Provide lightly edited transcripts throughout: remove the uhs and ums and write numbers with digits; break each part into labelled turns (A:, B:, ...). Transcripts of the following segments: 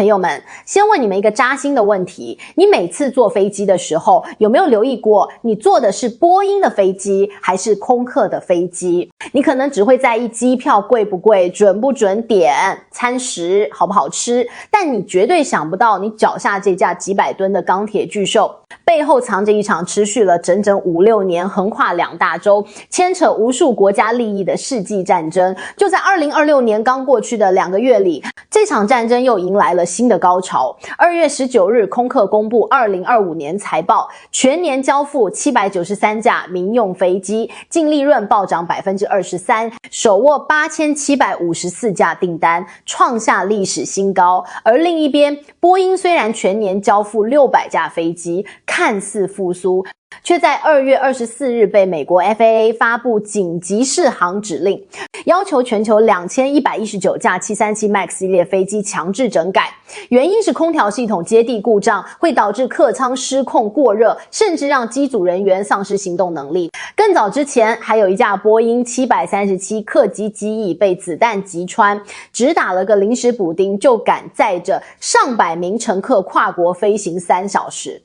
A: 朋友们，先问你们一个扎心的问题，你每次坐飞机的时候，有没有留意过你坐的是波音的飞机还是空客的飞机？你可能只会在意机票贵不贵，准不准点，餐食好不好吃，但你绝对想不到你脚下这架几百吨的钢铁巨兽背后藏着一场持续了整整5-6年，横跨2大洲，牵扯无数国家利益的世纪战争。就在2026年刚过去的2个月里，这场战争又迎来了新的高潮。2月19日，空客公布2025年财报，全年交付793架民用飞机，净利润暴涨 23%， 手握8754架订单，创下历史新高。而另一边，波音虽然全年交付600架飞机，看似复苏，却在2月24日被美国 FAA 发布紧急适航指令，要求全球2119架737 MAX 系列飞机强制整改。原因是空调系统接地故障会导致客舱失控过热，甚至让机组人员丧失行动能力。更早之前，还有一架波音737客机机翼被子弹击穿，只打了个临时补丁，就敢载着上百名乘客跨国飞行3小时。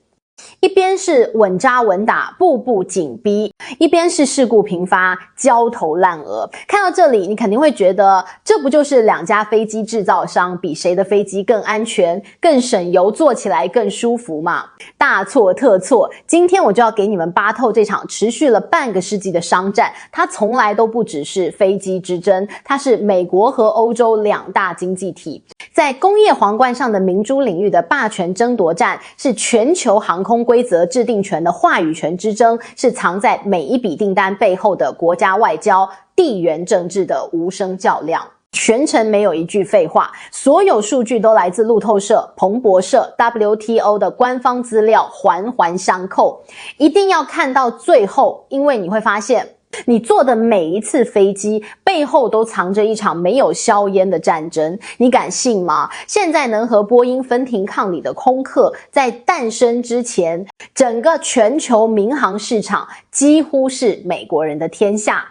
A: 一边是稳扎稳打，步步紧逼，一边是事故频发，焦头烂额。看到这里，你肯定会觉得，这不就是2家飞机制造商比谁的飞机更安全、更省油，坐起来更舒服吗？大错特错！今天我就要给你们扒透这场持续了半个世纪的商战，它从来都不只是飞机之争，它是美国和欧洲2大经济体在工业皇冠上的明珠领域的霸权争夺战，是全球航空规则制定权的话语权之争，是藏在每一笔订单背后的国家外交、地缘政治的无声较量。全程没有一句废话，所有数据都来自路透社、彭博社、WTO 的官方资料，环环相扣，一定要看到最后，因为你会发现你坐的每一次飞机背后都藏着一场没有硝烟的战争，你敢信吗？现在能和波音分庭抗礼的空客，在诞生之前，整个全球民航市场几乎是美国人的天下。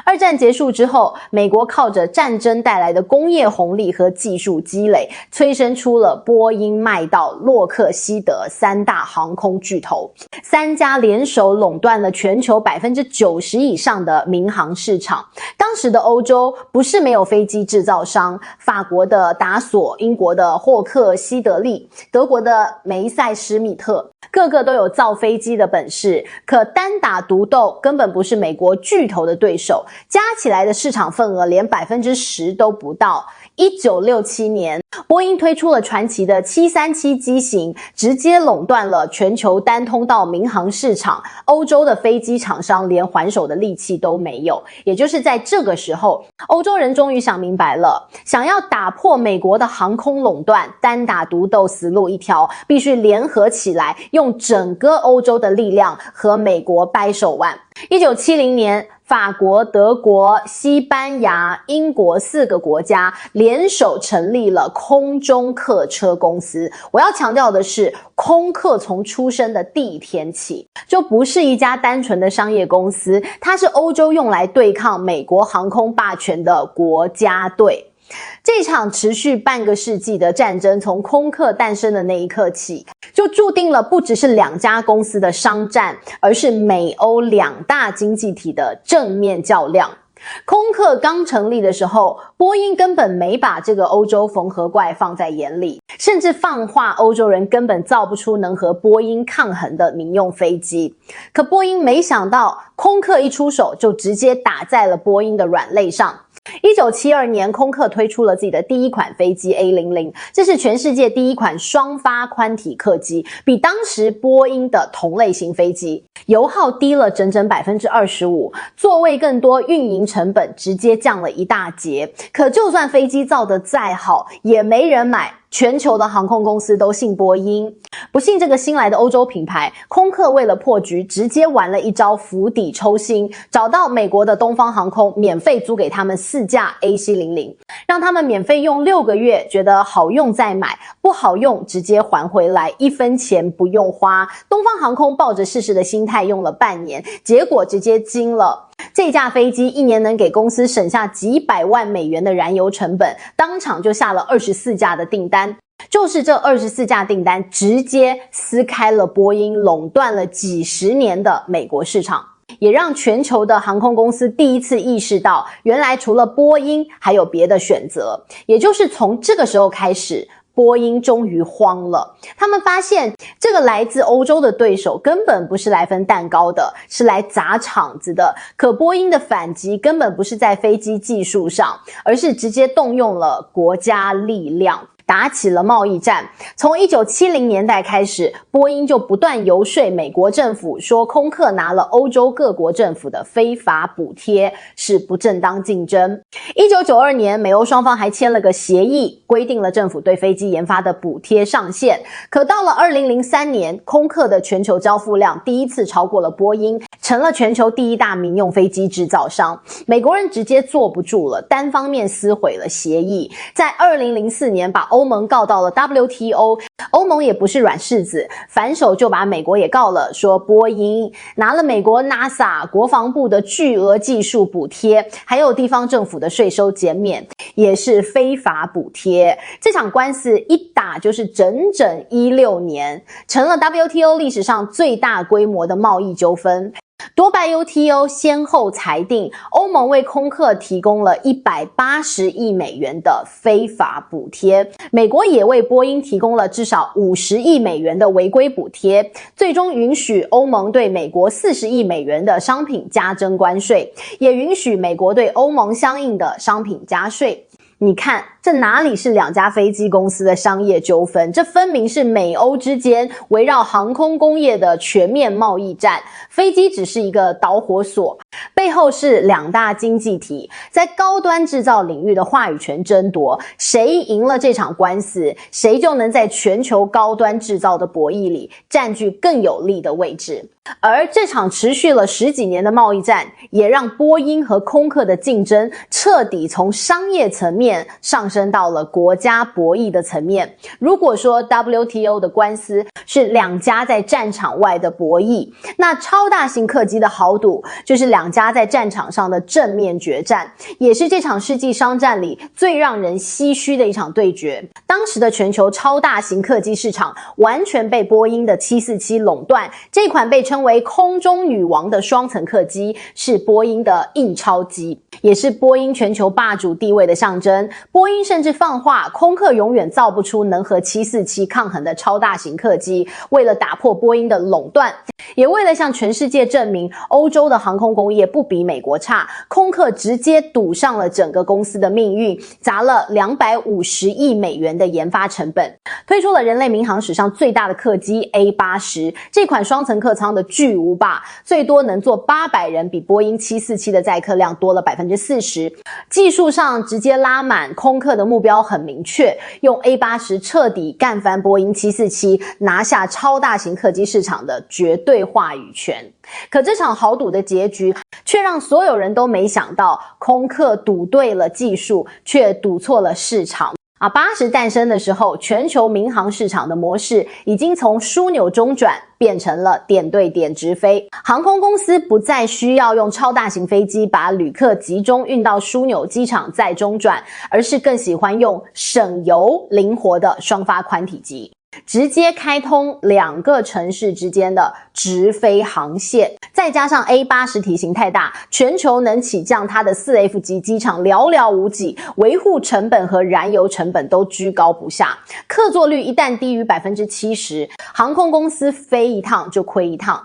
A: 二战结束之后，美国靠着战争带来的工业红利和技术积累，催生出了波音、麦道、洛克希德3大航空巨头，3家联手垄断了全球 90% 以上的民航市场。当时的欧洲不是没有飞机制造商，法国的达索、英国的霍克希德利、德国的梅塞施密特，个个都有造飞机的本事，可单打独斗根本不是美国巨头的对手，加起来的市场份额连 10% 都不到。1967年，波音推出了传奇的737机型，直接垄断了全球单通道民航市场，欧洲的飞机厂商连还手的力气都没有。也就是在这个时候，欧洲人终于想明白了，想要打破美国的航空垄断，单打独斗死路一条，必须联合起来，用整个欧洲的力量和美国掰手腕。1970年，法国、德国、西班牙、英国4个国家联手成立了空中客车公司。我要强调的是，空客从出生的第一天起，就不是一家单纯的商业公司，它是欧洲用来对抗美国航空霸权的国家队。这场持续半个世纪的战争，从空客诞生的那一刻起，就注定了不只是2家公司的商战，而是美欧2大经济体的正面较量。空客刚成立的时候，波音根本没把这个欧洲缝合怪放在眼里，甚至放话欧洲人根本造不出能和波音抗衡的民用飞机。可波音没想到，空客一出手就直接打在了波音的软肋上。1972年，空客推出了自己的第一款飞机 A00， 这是全世界第一款双发宽体客机，比当时波音的同类型飞机油耗低了整整 25%， 座位更多，运营成本直接降了一大截。可就算飞机造得再好，也没人买。全球的航空公司都信波音，不信这个新来的欧洲品牌，空客为了破局，直接玩了一招釜底抽薪，找到美国的东方航空，免费租给他们4架 AC00， 让他们免费用6个月，觉得好用再买，不好用直接还回来，1分钱不用花。东方航空抱着试试的心态用了半年，结果直接惊了。这架飞机1年能给公司省下几百万美元的燃油成本，当场就下了24架的订单。就是这24架订单直接撕开了波音垄断了几十年的美国市场，也让全球的航空公司第一次意识到，原来除了波音还有别的选择。也就是从这个时候开始，波音终于慌了，他们发现这个来自欧洲的对手根本不是来分蛋糕的，是来砸场子的。可波音的反击根本不是在飞机技术上，而是直接动用了国家力量，打起了贸易战。从1970年代开始，波音就不断游说美国政府，说空客拿了欧洲各国政府的非法补贴，是不正当竞争。1992年，美欧双方还签了个协议，规定了政府对飞机研发的补贴上限。可到了2003年，空客的全球交付量第一次超过了波音，成了全球第一大民用飞机制造商。美国人直接坐不住了，单方面撕毁了协议。在2004年把欧盟告到了 WTO， 欧盟也不是软柿子，反手就把美国也告了，说波音拿了美国 NASA 国防部的巨额技术补贴，还有地方政府的税收减免，也是非法补贴。这场官司一打就是整整16年，成了 WTO 历史上最大规模的贸易纠纷。多拜 WTO 先后裁定，欧盟为空客提供了180亿美元的非法补贴，美国也为波音提供了至少50亿美元的违规补贴，最终允许欧盟对美国40亿美元的商品加征关税，也允许美国对欧盟相应的商品加税。你看，这哪里是两家飞机公司的商业纠纷，这分明是美欧之间围绕航空工业的全面贸易战。飞机只是一个导火索，背后是两大经济体在高端制造领域的话语权争夺，谁赢了这场官司，谁就能在全球高端制造的博弈里占据更有利的位置。而这场持续了10几年的贸易战，也让波音和空客的竞争彻底从商业层面上升到了国家博弈的层面。如果说 WTO 的官司是两家在战场外的博弈，那超大型客机的豪赌就是两家在战场上的正面决战，也是这场世纪商战里最让人唏嘘的一场对决。当时的全球超大型客机市场完全被波音的747垄断，这款被称为空中女王的双层客机是波音的印钞机，也是波音全球霸主地位的象征。波音甚至放话，空客永远造不出能和747抗衡的超大型客机。为了打破波音的垄断，也为了向全世界证明欧洲的航空工业不比美国差，空客直接赌上了整个公司的命运，砸了250亿美元的研发成本，推出了人类民航史上最大的客机 A80。这款双层客舱的巨无霸最多能坐800人，比波音747的载客量多了 40%。 技术上直接拉满，空客的目标很明确，用 A80 彻底干翻波音747，拿下超大型客机市场的绝对话语权。可这场豪赌的结局却让所有人都没想到，空客赌对了技术，却赌错了市场。80诞生的时候，全球民航市场的模式已经从枢纽中转变成了点对点直飞，航空公司不再需要用超大型飞机把旅客集中运到枢纽机场再中转，而是更喜欢用省油灵活的双发宽体机，直接开通2个城市之间的直飞航线。再加上 A80 体型太大，全球能起降它的4F 级机场寥寥无几，维护成本和燃油成本都居高不下，客座率一旦低于 70%， 航空公司飞一趟就亏一趟。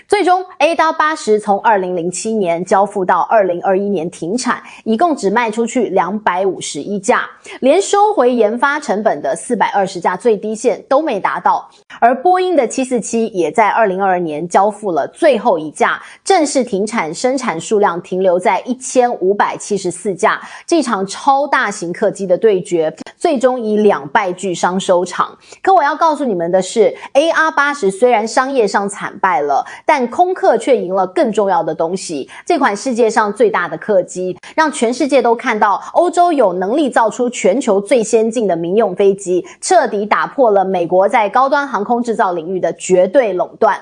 A: 最终 A80 从2007年交付到2021年停产，一共只卖出去251架，连收回研发成本的420架最低线都没达到。而波音的747也在2022年交付了最后一架，正式停产，生产数量停留在1574架。这场超大型客机的对决最终以2败俱伤收场。可我要告诉你们的是， AR80 虽然商业上惨败了，但空客却赢了更重要的东西，这款世界上最大的客机让全世界都看到欧洲有能力造出全球最先进的民用飞机，彻底打破了美国在高端航空制造领域的绝对垄断。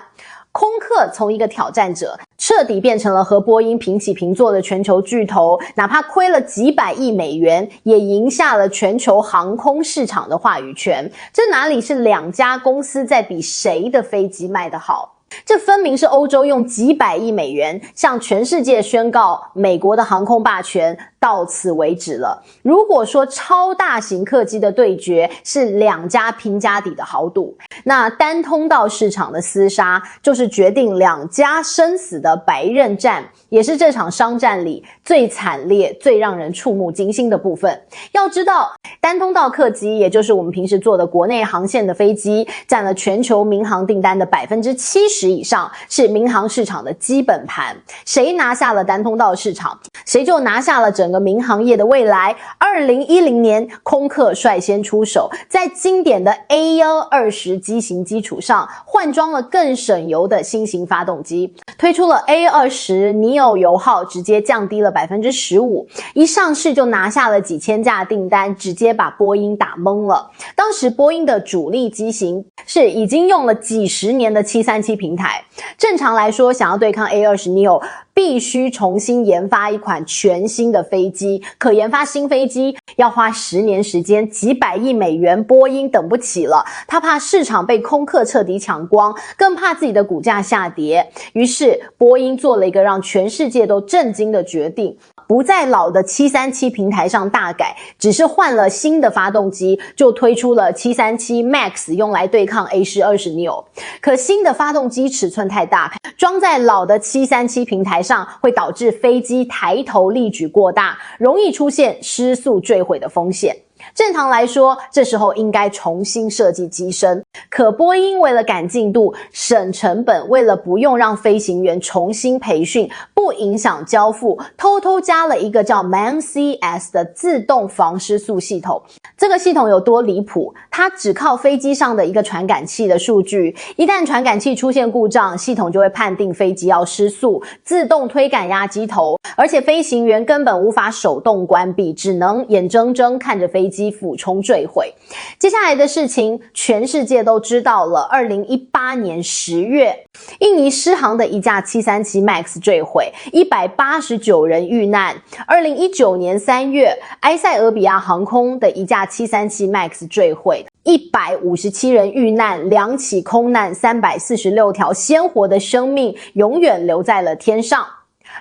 A: 空客从一个挑战者彻底变成了和波音平起平坐的全球巨头，哪怕亏了几百亿美元，也赢下了全球航空市场的话语权。这哪里是两家公司在比谁的飞机卖得好？这分明是欧洲用几百亿美元向全世界宣告美国的航空霸权到此为止了。如果说超大型客机的对决是两家拼家底的豪赌，那单通道市场的厮杀就是决定两家生死的白刃战，也是这场商战里最惨烈、最让人触目惊心的部分。要知道，单通道客机，也就是我们平时坐的国内航线的飞机，占了全球民航订单的 70% 以上，是民航市场的基本盘。谁拿下了单通道市场，谁就拿下了整个民航业的未来。2010年，空客率先出手，在经典的 A120 机型基础上，换装了更省油的新型发动机，推出了 A20 Neo 油耗直接降低了 15%， 一上市就拿下了几千架订单，直接把波音打懵了。当时波音的主力机型是已经用了几十年的737平台，正常来说，想要对抗 A20 Neo，必须重新研发一款全新的飞机，可研发新飞机要花10年时间，几百亿美元，波音等不起了。他怕市场被空客彻底抢光，更怕自己的股价下跌。于是波音做了一个让全世界都震惊的决定，不在老的737平台上大改，只是换了新的发动机，就推出了737 MAX 用来对抗 A320 Neo。可新的发动机尺寸太大，装在老的737平台上会导致飞机抬头力矩过大，容易出现失速坠毁的风险。正常来说，这时候应该重新设计机身，可波音为了赶进度、省成本，为了不用让飞行员重新培训，不影响交付，偷偷加了一个叫 MAN-CS 的自动防失速系统。这个系统有多离谱？它只靠飞机上的一个传感器的数据，一旦传感器出现故障，系统就会判定飞机要失速，自动推赶压机头，而且飞行员根本无法手动关闭，只能眼睁睁看着飞机俯冲坠毁。接下来的事情全世界都知道了。2018年10月，印尼狮航的一架737 MAX 坠毁，189人遇难。2019年3月，埃塞俄比亚航空的一架737 MAX 坠毁，157人遇难，2起空难，346条鲜活的生命永远留在了天上。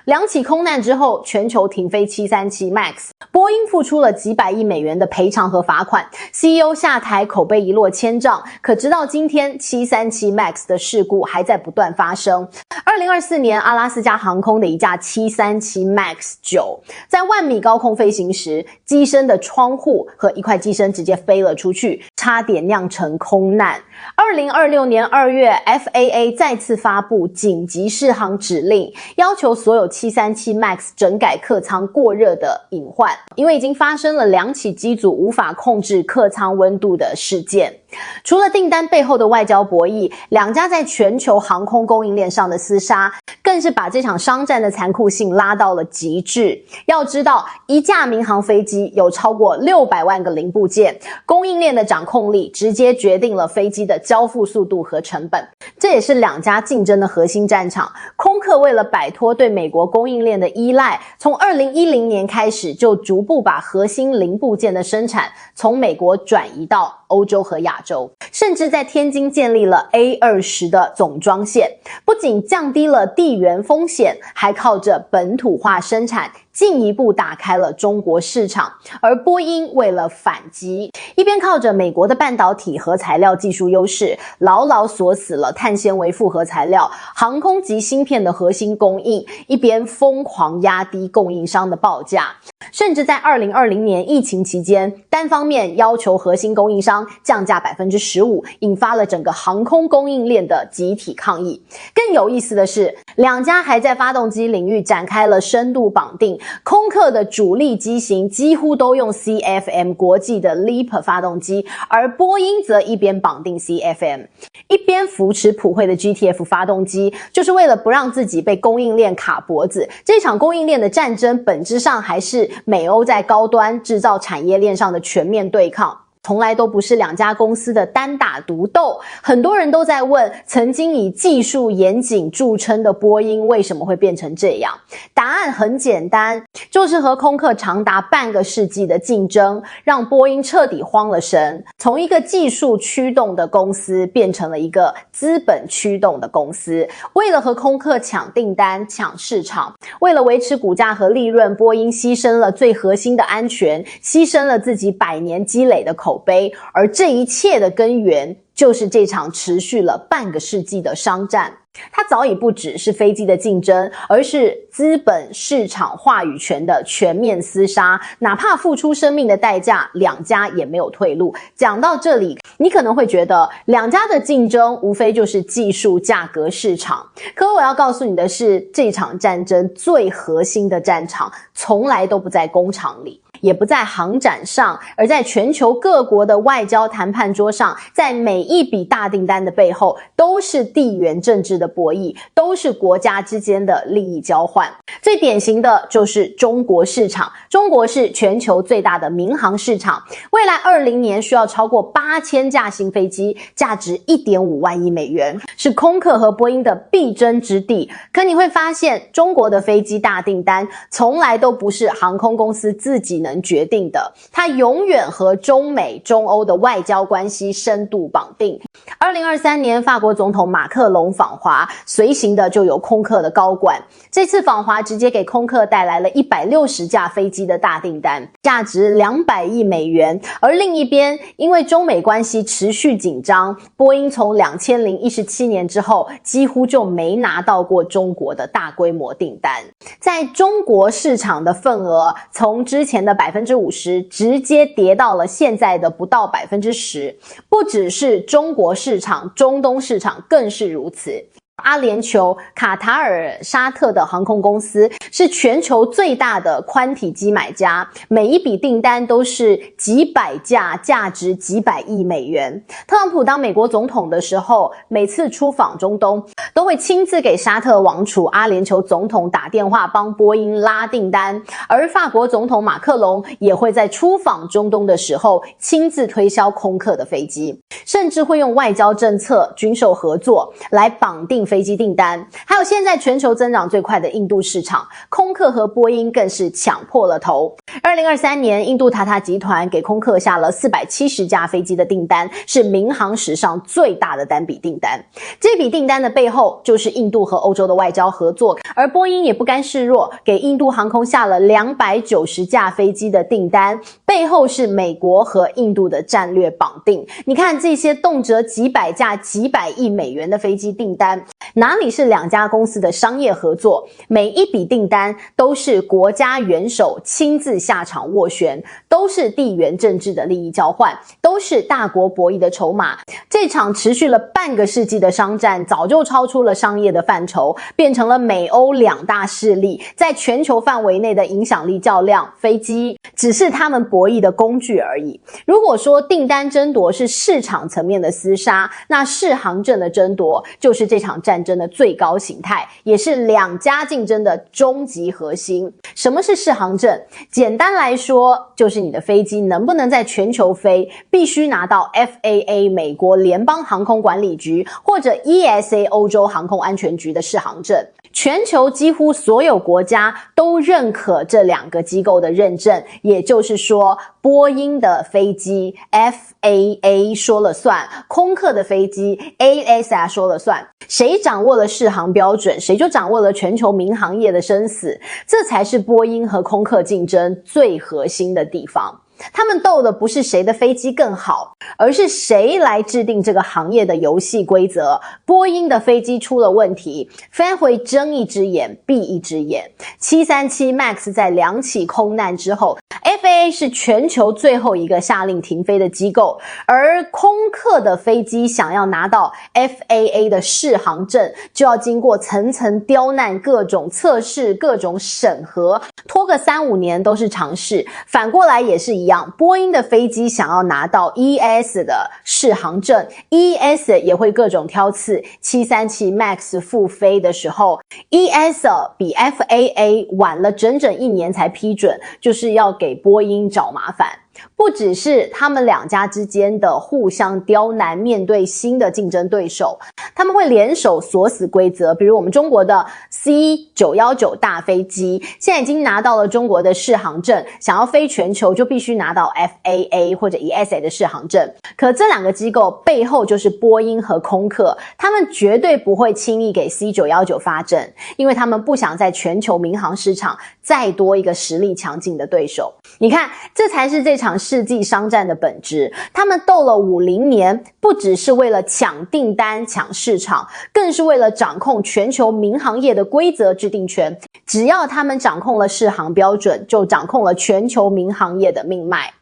A: 2起空难之后，全球停飞737 MAX， 波音付出了几百亿美元的赔偿和罚款， CEO 下台，口碑一落千丈。可直到今天，737 MAX 的事故还在不断发生。2024年，阿拉斯加航空的一架737 MAX 9在10000米高空飞行时，机身的窗户和一块机身直接飞了出去，差点酿成空难。2026年2月 FAA 再次发布紧急适航指令，要求所有737 MAX 整改客舱过热的隐患，因为已经发生了2起机组无法控制客舱温度的事件。除了订单背后的外交博弈，两家在全球航空供应链上的厮杀，更是把这场商战的残酷性拉到了极致。要知道，一架民航飞机有超过600万个零部件，供应链的掌控力直接决定了飞机的交付速度和成本。这也是两家竞争的核心战场。空客为了摆脱对美国供应链的依赖，从2010年开始就逐步把核心零部件的生产从美国转移到欧洲和亚洲，甚至在天津建立了 A20 的总装线，不仅降低了地缘风险，还靠着本土化生产进一步打开了中国市场。而波音为了反击，一边靠着美国的半导体和材料技术优势，牢牢锁死了碳纤维复合材料、航空及芯片的核心供应，一边疯狂压低供应商的报价。甚至在2020年疫情期间，单方面要求核心供应商降价 15%， 引发了整个航空供应链的集体抗议。更有意思的是，两家还在发动机领域展开了深度绑定，空客的主力机型几乎都用 CFM 国际的 LEAP 发动机，而波音则一边绑定 CFM， 一边扶持普惠的 GTF 发动机，就是为了不让自己被供应链卡脖子。这场供应链的战争本质上还是美欧在高端制造产业链上的全面对抗。从来都不是两家公司的单打独斗。很多人都在问，曾经以技术严谨著称的波音为什么会变成这样？答案很简单，就是和空客长达半个世纪的竞争，让波音彻底慌了神，从一个技术驱动的公司变成了一个资本驱动的公司。为了和空客抢订单、抢市场，为了维持股价和利润，波音牺牲了最核心的安全，牺牲了自己100年积累的口碑，而这一切的根源就是这场持续了半个世纪的商战。它早已不只是飞机的竞争，而是资本市场话语权的全面厮杀，哪怕付出生命的代价，两家也没有退路。讲到这里，你可能会觉得两家的竞争无非就是技术、价格、市场，可我要告诉你的是，这场战争最核心的战场从来都不在工厂里，也不在航展上，而在全球各国的外交谈判桌上，在每一笔大订单的背后，都是地缘政治的博弈，都是国家之间的利益交换。最典型的就是中国市场，中国是全球最大的民航市场，未来20年需要超过8000架新飞机，价值1.5万亿美元，是空客和波音的必争之地。可你会发现，中国的飞机大订单从来都不是航空公司自己能决定的，它永远和中美、中欧的外交关系深度绑定。2023年，法国总统马克龙访华，随行的就有空客的高管。这次访华直接给空客带来了160架飞机的大订单，价值200亿美元。而另一边，因为中美关系持续紧张，波音从2017年之后几乎就没拿到过中国的大规模订单。在中国市场的份额从之前的50%直接跌到了现在的不到10%，不只是中国市场，中东市场更是如此。阿联酋、卡塔尔、沙特的航空公司是全球最大的宽体机买家，每一笔订单都是几百架，价值几百亿美元。特朗普当美国总统的时候，每次出访中东都会亲自给沙特王储、阿联酋总统打电话帮波音拉订单，而法国总统马克龙也会在出访中东的时候亲自推销空客的飞机，甚至会用外交政策、军售合作来绑定飞机订单。还有现在全球增长最快的印度市场，空客和波音更是抢破了头。2023年，印度塔塔集团给空客下了470架飞机的订单，是民航史上最大的单笔订单。这笔订单的背后就是印度和欧洲的外交合作，而波音也不甘示弱，给印度航空下了290架飞机的订单，背后是美国和印度的战略绑定。你看这些动辄几百架、几百亿美元的飞机订单，哪里是两家公司的商业合作？每一笔订单都是国家元首亲自下场斡旋，都是地缘政治的利益交换，都是大国博弈的筹码。这场持续了半个世纪的商战早就超出了商业的范畴，变成了美欧两大势力在全球范围内的影响力较量，飞机只是他们博弈的工具而已。如果说订单争夺是市场层面的厮杀，那适航证的争夺就是这场战争的最高形态，也是两家竞争的终极核心。什么是适航证？简单来说，就是你的飞机能不能在全球飞，必须拿到 FAA 美国联邦航空管理局或者 ESA 欧洲航空安全局的适航证。全球几乎所有国家都认可这两个机构的认证，也就是说，波音的飞机 FAA 说了算，空客的飞机 ASA 说了算。谁掌握了适航标准，谁就掌握了全球民航业的生死，这才是波音和空客竞争最核心的地方。他们斗的不是谁的飞机更好，而是谁来制定这个行业的游戏规则。波音的飞机出了问题，飞回睁一只眼闭一只眼。737 MAX 在2起空难之后， FAA 是全球最后一个下令停飞的机构，而空客的飞机想要拿到 FAA 的适航证，就要经过层层刁难，各种测试，各种审核，拖个3-5年都是常事。反过来也是一样，波音的飞机想要拿到 EASA 的适航证， EASA 也会各种挑刺。737 MAX 复飞的时候， EASA 比 FAA 晚了整整1年才批准，就是要给波音找麻烦。不只是他们两家之间的互相刁难，面对新的竞争对手，他们会联手锁死规则。比如我们中国的 C919 大飞机，现在已经拿到了中国的适航证，想要飞全球就必须拿到 FAA 或者 EASA 的适航证。可这两个机构背后就是波音和空客，他们绝对不会轻易给 C919 发证，因为他们不想在全球民航市场再多一个实力强劲的对手。你看，这才是这场世纪商战的本质。他们斗了50年，不只是为了抢订单、抢市场，更是为了掌控全球民航业的规则制定权。只要他们掌控了适航标准，就掌控了全球民航业的命脉。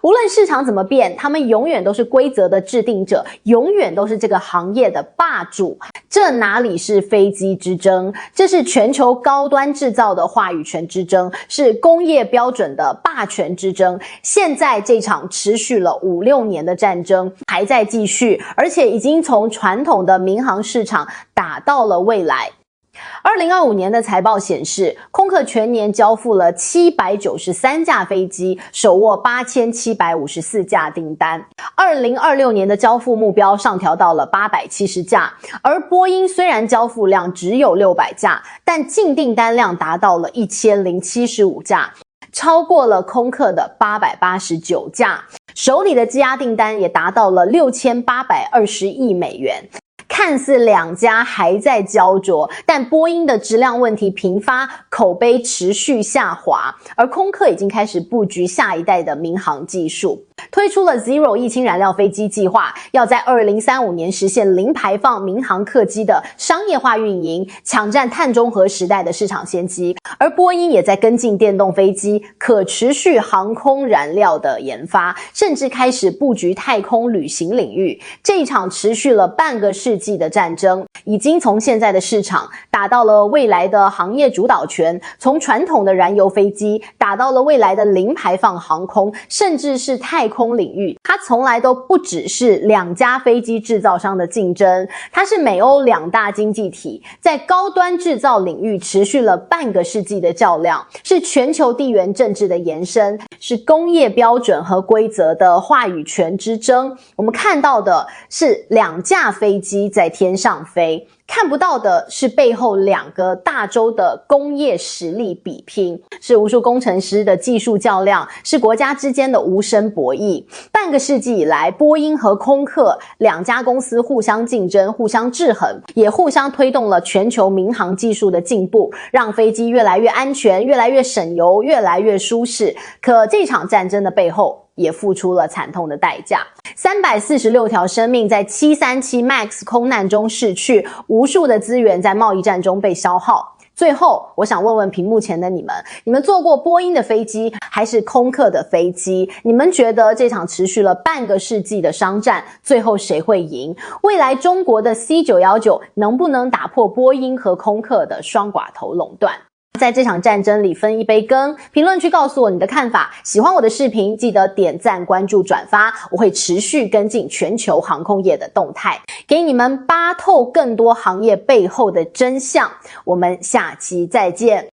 A: 无论市场怎么变，他们永远都是规则的制定者，永远都是这个行业的霸主。这哪里是飞机之争，这是全球高端制造的话语权之争，是工业标准的霸权之争。现在这场持续了5-6年的战争还在继续，而且已经从传统的民航市场打到了未来。2025年的财报显示，空客全年交付了793架飞机，手握8754架订单。2026年的交付目标上调到了870架，而波音虽然交付量只有600架，但净订单量达到了1075架，超过了空客的889架，手里的积压订单也达到了6820亿美元。看似两家还在焦灼，但波音的质量问题频发，口碑持续下滑，而空客已经开始布局下一代的民航技术，推出了 Zero 液氢燃料飞机计划，要在2035年实现零排放民航客机的商业化运营，抢占碳中和时代的市场先机。而波音也在跟进电动飞机、可持续航空燃料的研发，甚至开始布局太空旅行领域。这一场持续了半个世纪的战争，已经从现在的市场打到了未来的行业主导权，从传统的燃油飞机打到了未来的零排放航空，甚至是太空领域。它从来都不只是两家飞机制造商的竞争，它是美欧两大经济体在高端制造领域持续了半个世纪的较量，是全球地缘政治的延伸，是工业标准和规则的话语权之争。我们看到的是两架飞机在天上飞，看不到的是背后两个大洲的工业实力比拼，是无数工程师的技术较量，是国家之间的无声博弈。半个世纪以来，波音和空客两家公司互相竞争，互相制衡，也互相推动了全球民航技术的进步，让飞机越来越安全，越来越省油，越来越舒适。可这场战争的背后也付出了惨痛的代价，346条生命在737 MAX 空难中逝去，无数的资源在贸易战中被消耗。最后，我想问问屏幕前的你们坐过波音的飞机还是空客的飞机？你们觉得这场持续了半个世纪的商战，最后谁会赢？未来中国的 C919 能不能打破波音和空客的双寡头垄断？在这场战争里分一杯羹，评论区告诉我你的看法。喜欢我的视频，记得点赞、关注、转发，我会持续跟进全球航空业的动态，给你们扒透更多行业背后的真相。我们下期再见。